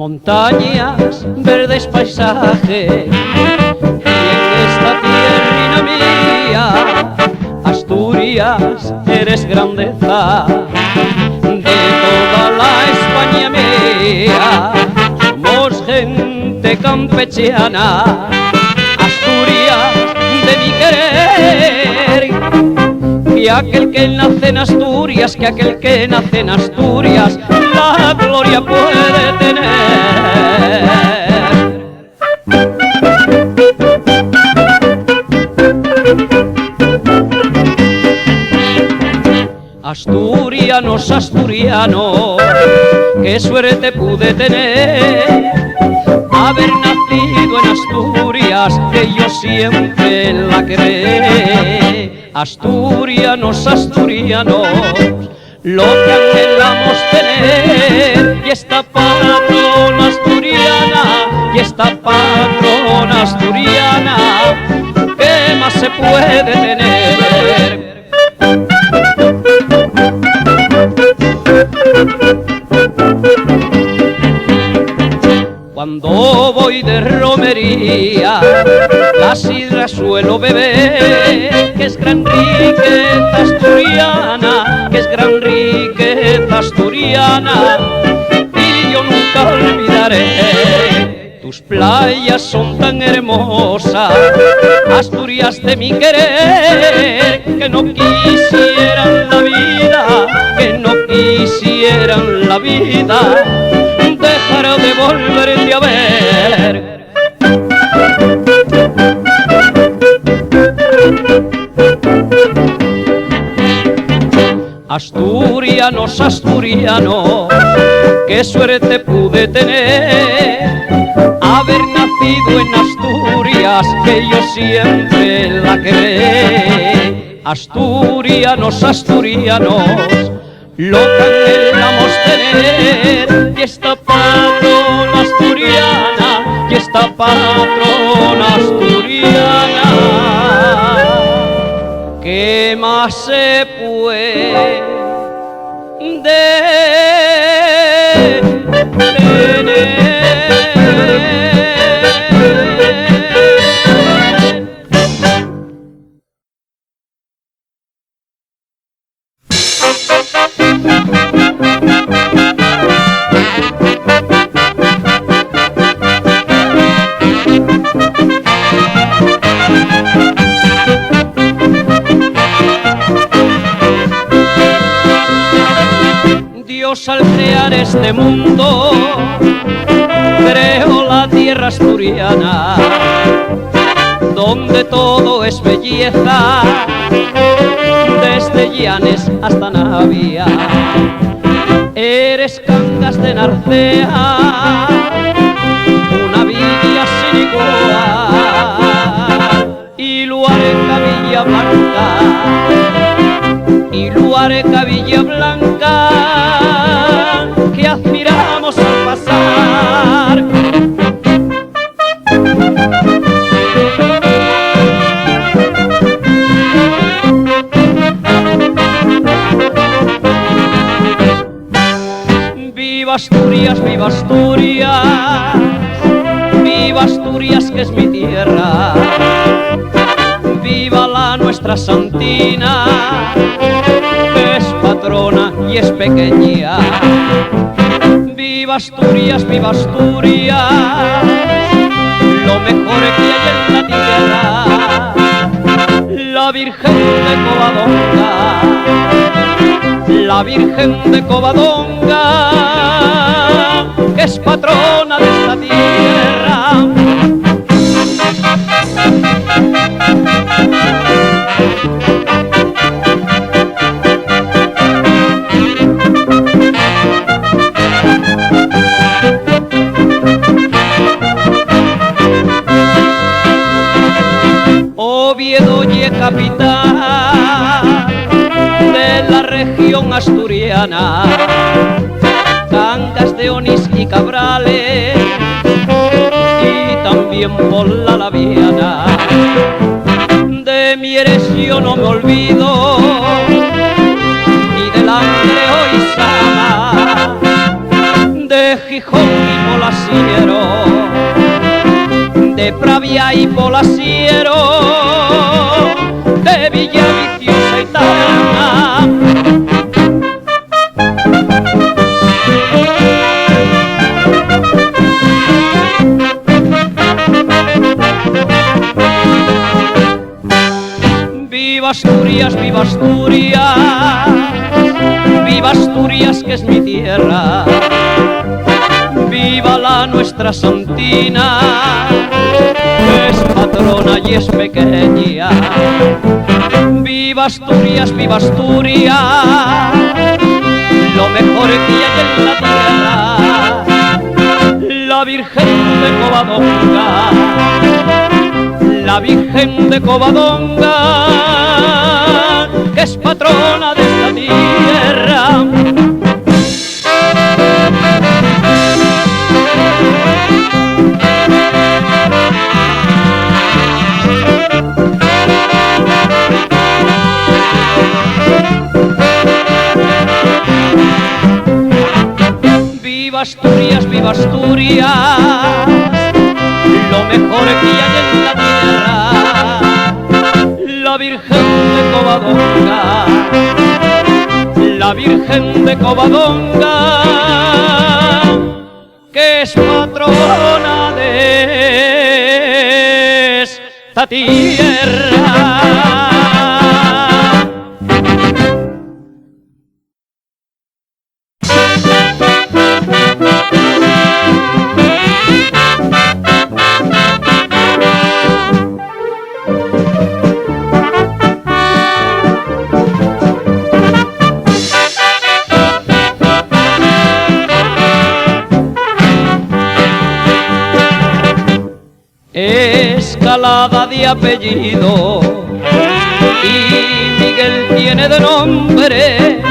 montañas, verdes paisajes, y en esta tierrina mía, Asturias, eres grandeza de toda la España mía. Somos gente campechana, Asturias de mi querer, y aquel que nace en Asturias, que aquel que nace en Asturias, la gloria puede tener. Asturianos, asturianos, qué suerte pude tener, haber nacido en Asturias, que yo siempre la querré. Asturianos, asturianos, lo que anhelamos tener, y esta patrona asturiana, y esta patrona asturiana, ¿qué más se puede tener? Cuando voy de romería, la sidra suelo beber, que es gran riqueza asturiana, que es gran riqueza asturiana, y yo nunca olvidaré. Tus playas son tan hermosas, Asturias de mi querer, que no quisieran la vida, que no quisieran la vida, dejar de volverte a ver. Asturianos, asturianos, qué suerte pude tener, haber nacido en Asturias, que yo siempre la querré. Asturianos, asturianos, lo que anhelamos tener, y esta patrona asturiana, y esta patrona asturiana, ¿qué más se puede tener? Dios al crear este mundo creó la tierra asturiana, donde todo es belleza, desde Llanes hasta Navia. Eres Cangas de Narcea, una villa sin igual, y Luarca Villa Blanca, y Luarca Villa Blanca, que admiramos al pasar. Viva Asturias, viva Asturias, viva Asturias que es mi tierra, viva la nuestra santina, que es patrona y es pequeña. Viva Asturias, lo mejor que hay en la tierra, la Virgen de Covadonga, la Virgen de Covadonga, que es patrona de esta tierra. Oviedo y capital de la región asturiana, Cangas de Onís y Cabrales, y también por la Laviana. De Mieres yo no me olvido, ni del Langreo y Sama, de Gijón y por la polasiero, de Pravia y polasiero, de Villaviciosa y Tarana. Viva Asturias, viva Asturias, viva Asturias que es mi tierra, viva la nuestra santina, que es patrona y es pequeña. Viva Asturias, lo mejor que hay en la tierra, la Virgen de Covadonga, la Virgen de Covadonga, que es patrona de esta tierra. Viva Asturias, lo mejor que hay en la tierra, la Virgen de Covadonga, la Virgen de Covadonga, que es patrona de esta tierra. Escalada de apellido y Miguel tiene de nombre,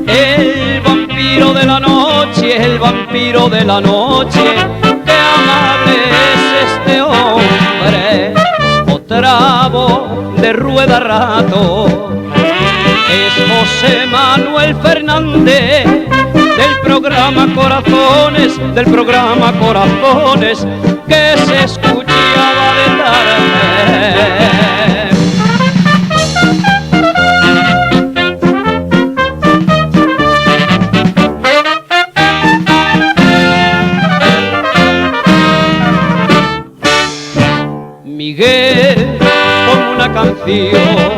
el vampiro de la noche, el vampiro de la noche, qué amable es este hombre. Otravo de rueda rato es José Manuel Fernández, del programa Corazones, que se escuchaba de tarde. Miguel, con una canción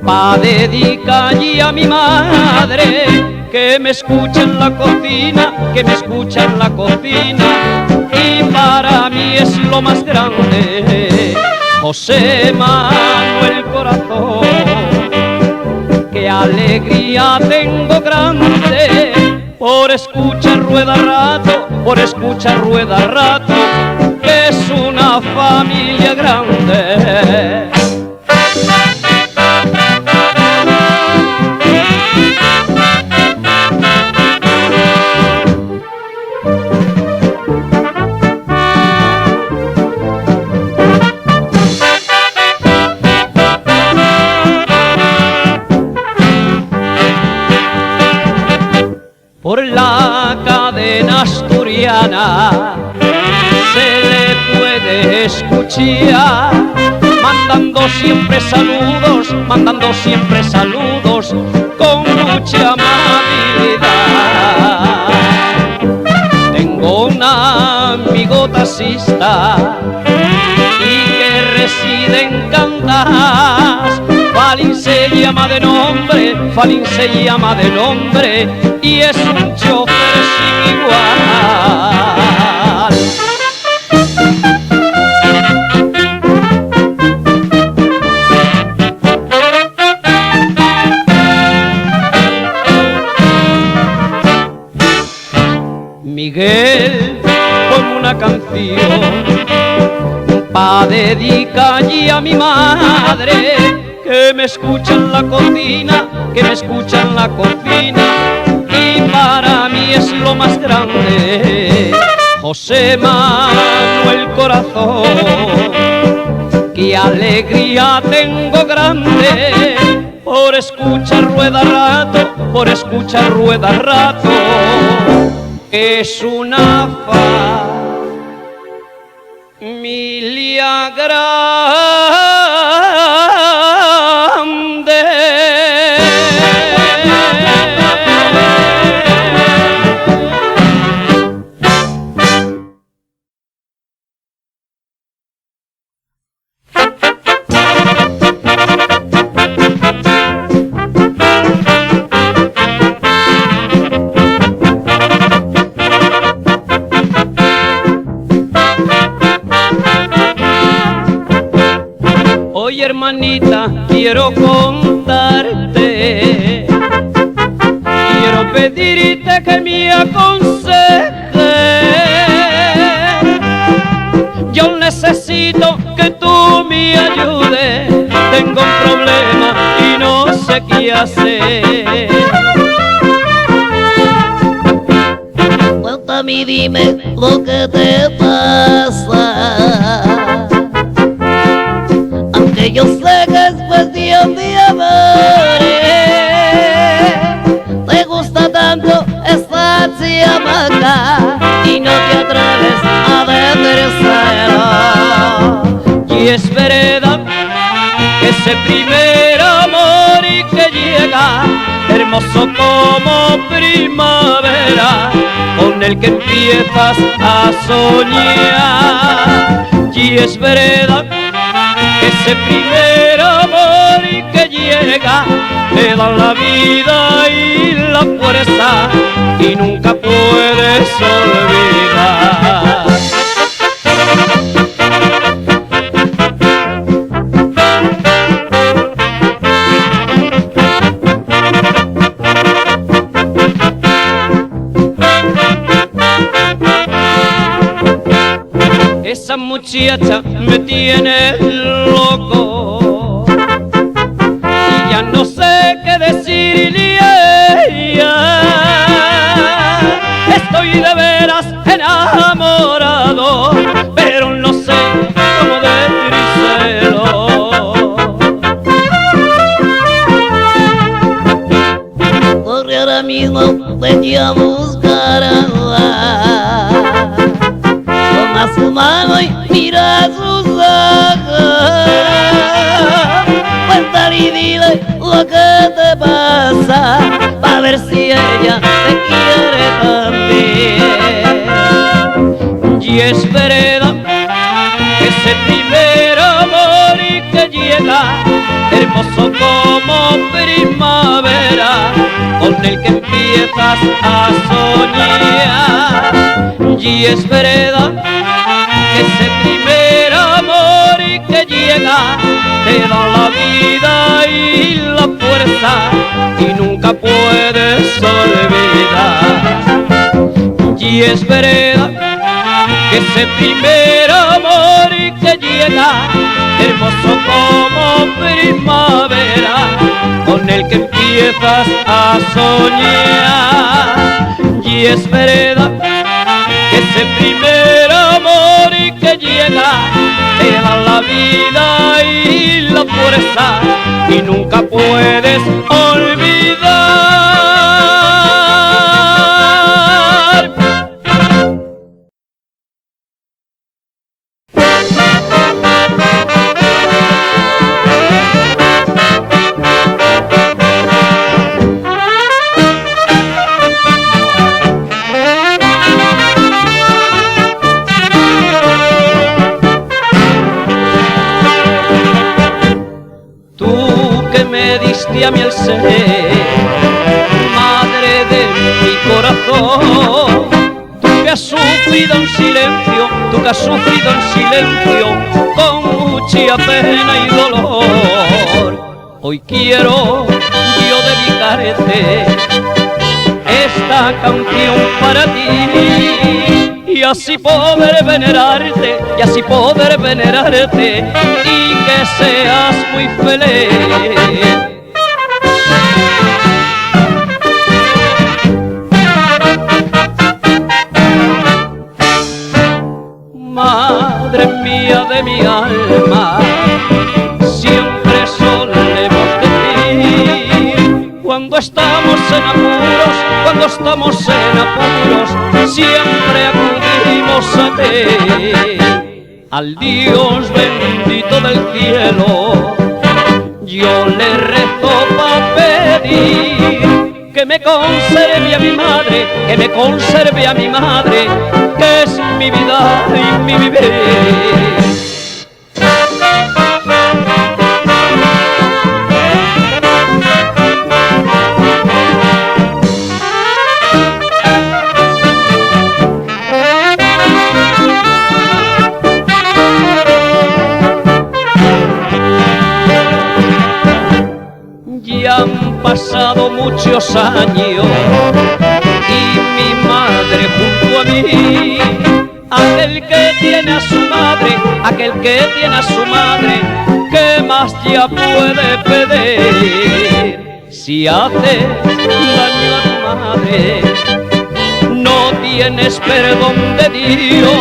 pa' dedicarle a mi madre, que me escucha en la cocina, que me escucha en la cocina, y para mí es lo más grande. José Manuel Corazón, qué alegría tengo grande, por escuchar rueda rato, que es una familia grande. Por la cadena asturiana se le puede escuchar, mandando siempre saludos con mucha amabilidad. Tengo un amigo taxista y que reside en Candás, Falín se llama de nombre, y es un chofer sin igual. Miguel, con una canción pa' dedicarle a mi madre, que me escucha en la cocina, y para mí es lo más grande. José Manuel Corazón, qué alegría tengo grande, por escuchar rueda rato, es una familia grande. Oye, hermanita, quiero contarte, quiero pedirte que me aconsejes. Yo necesito que tú me ayudes, tengo un problema y no sé qué hacer. Cuéntame y dime lo que te pasa, aunque yo sé que es cuestión de amores. Te gusta tanto esa chamaca y no te atreves a decírselo. Y es verdad que ese primer amor y que llega hermoso como primavera, con el que empiezas a soñar. Y es verdad que ese primer amor y que llega te da la vida y la fuerza y nunca puedes olvidar. Esa muchacha me tiene loco y ya no sé qué decirle a ella. Estoy de veras enamorado, pero no sé cómo decírselo. Corre ahora mismo, vete a buscarla. Toma su mano y mira sus ojos. Cuéntale y dile lo que te pasa, pa' ver si ella te quiere también. Y es verdad que ese primer amor y que llega hermoso como primavera, con el que empiezas a soñar. Y es verdad que ese primer amor y que llega te da la vida y la fuerza y nunca puedes olvidar. Y es verdad que ese primer amor y que llega hermoso como primavera, con el que empiezas a soñar. Y es verdad que ese primer amor y que llega te da la vida y la fuerza y nunca puedes olvidar. A mí el ser, madre de mi corazón, tú que has sufrido en silencio, tú que has sufrido en silencio, con mucha pena y dolor. Hoy quiero yo dedicarte esta canción para ti y así poder venerarte, y así poder venerarte y que seas muy feliz. Madre mía de mi alma, siempre solemos decir, cuando estamos en apuros, cuando estamos en apuros, siempre acudimos a ti. Al Dios bendito del cielo, yo le rezo para pedir que me conserve a mi madre, que me conserve a mi madre, que es mi vida y mi vivir. Ya han pasado muchos años y mi madre junto a mí, aquel que tiene a su madre, aquel que tiene a su madre, ¿qué más ya puede pedir? Si hace daño a tu madre, no tienes perdón de Dios.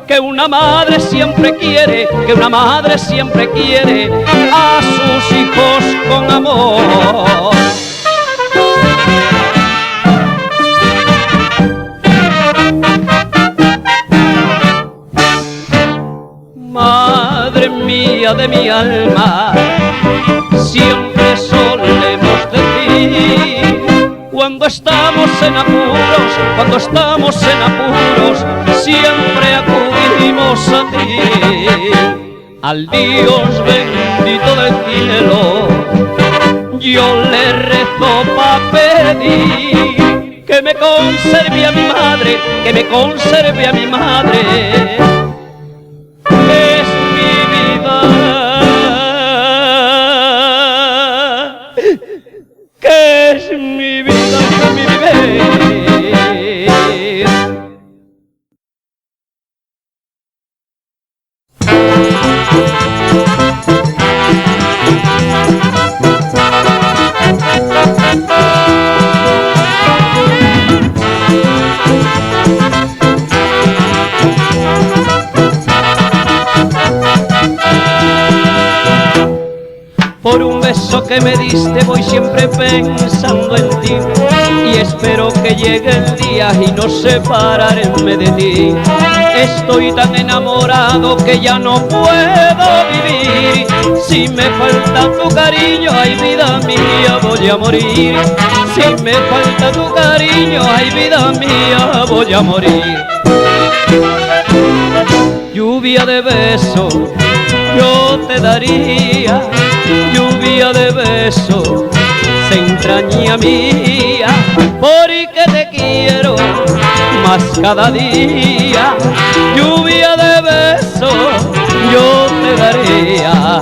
Que una madre siempre quiere, que una madre siempre quiere a sus hijos con amor. Madre mía de mi alma, siempre solemos decir, cuando estamos en apuros, cuando estamos en apuros, siempre acudimos a ti. Al Dios bendito del cielo, yo le rezo pa' pedir que me conserve a mi madre, que me conserve a mi madre, que es mi vida, que es mi vida y mi vivir. Por un beso que me diste voy siempre pensando en ti, y espero que llegue el día y no separarme de ti. Estoy tan enamorado que ya no puedo vivir. Si me falta tu cariño, ay vida mía, voy a morir. Si me falta tu cariño, ay vida mía, voy a morir. Lluvia de besos yo te daría, lluvia de besos, se entraña mía, porque te quiero más cada día. Lluvia de besos yo te daría.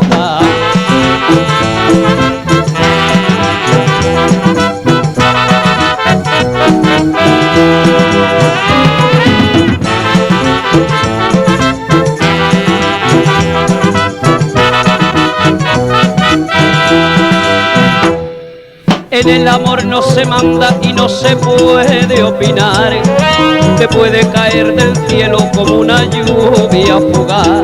En el amor no se manda y no se puede opinar, te puede caer del cielo como una lluvia fugaz.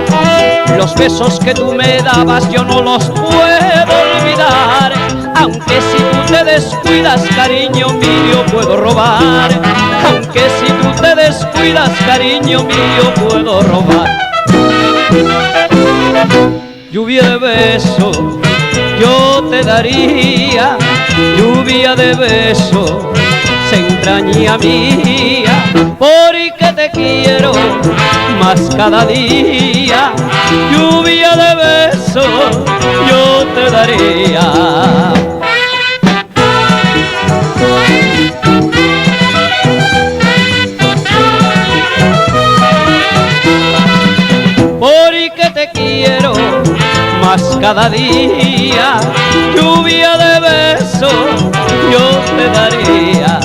Los besos que tú me dabas yo no los puedo olvidar, aunque si tú te descuidas, cariño mío, puedo robar. Aunque si tú te descuidas, cariño mío, puedo robar. Lluvia de besos yo te daría, lluvia de besos, se entraña mía, porque te quiero más cada día. Lluvia de besos yo te daría. Porque te quiero más cada día. Lluvia de besos yo te daría,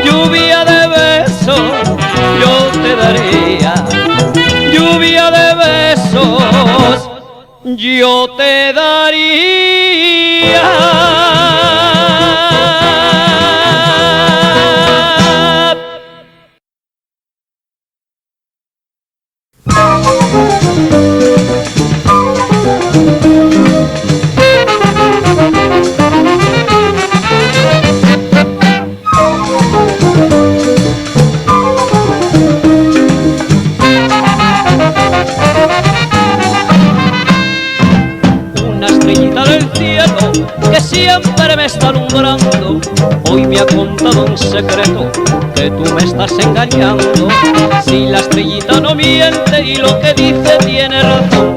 lluvia de besos yo te daría, lluvia de besos yo te daría. me está alumbrando hoy me ha contado un secreto, que tú me estás engañando. Si la estrellita no miente y lo que dice tiene razón,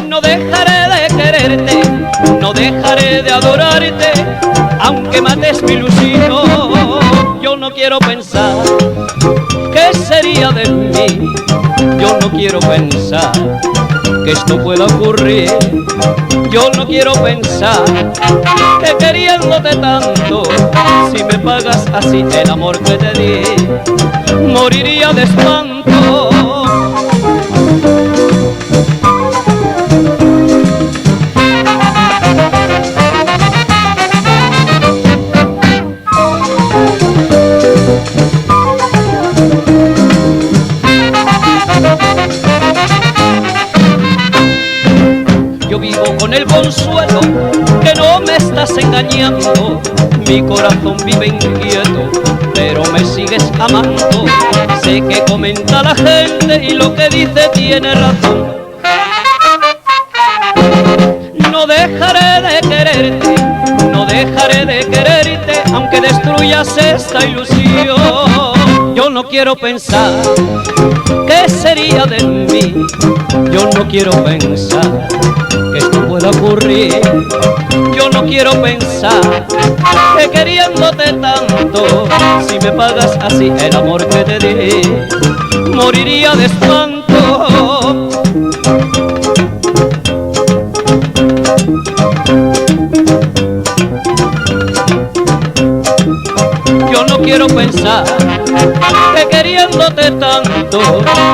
no dejaré de quererte, no dejaré de adorarte, aunque mates mi ilusión. Yo no quiero pensar qué sería de mí, yo no quiero pensar que esto pueda ocurrir. Yo no quiero pensar que queriéndote tanto, si me pagas así el amor que te di, moriría de espanto. Yo vivo con el consuelo que no me estás engañando, mi corazón vive inquieto, pero me sigues amando. Sé que comenta la gente y lo que dice tiene razón. No dejaré de quererte, no dejaré de quererte, aunque destruyas esta ilusión. Yo no quiero pensar qué sería de mí, yo no quiero pensar que esto pueda ocurrir. Yo no quiero pensar que queriéndote tanto, si me pagas así el amor que te di, moriría de espanto. Yo no quiero pensar que queriéndote tanto,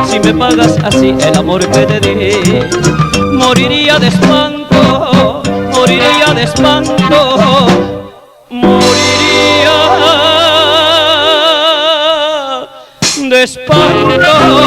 si me pagas así el amor que te di, moriría de espanto, moriría de espanto, moriría de espanto.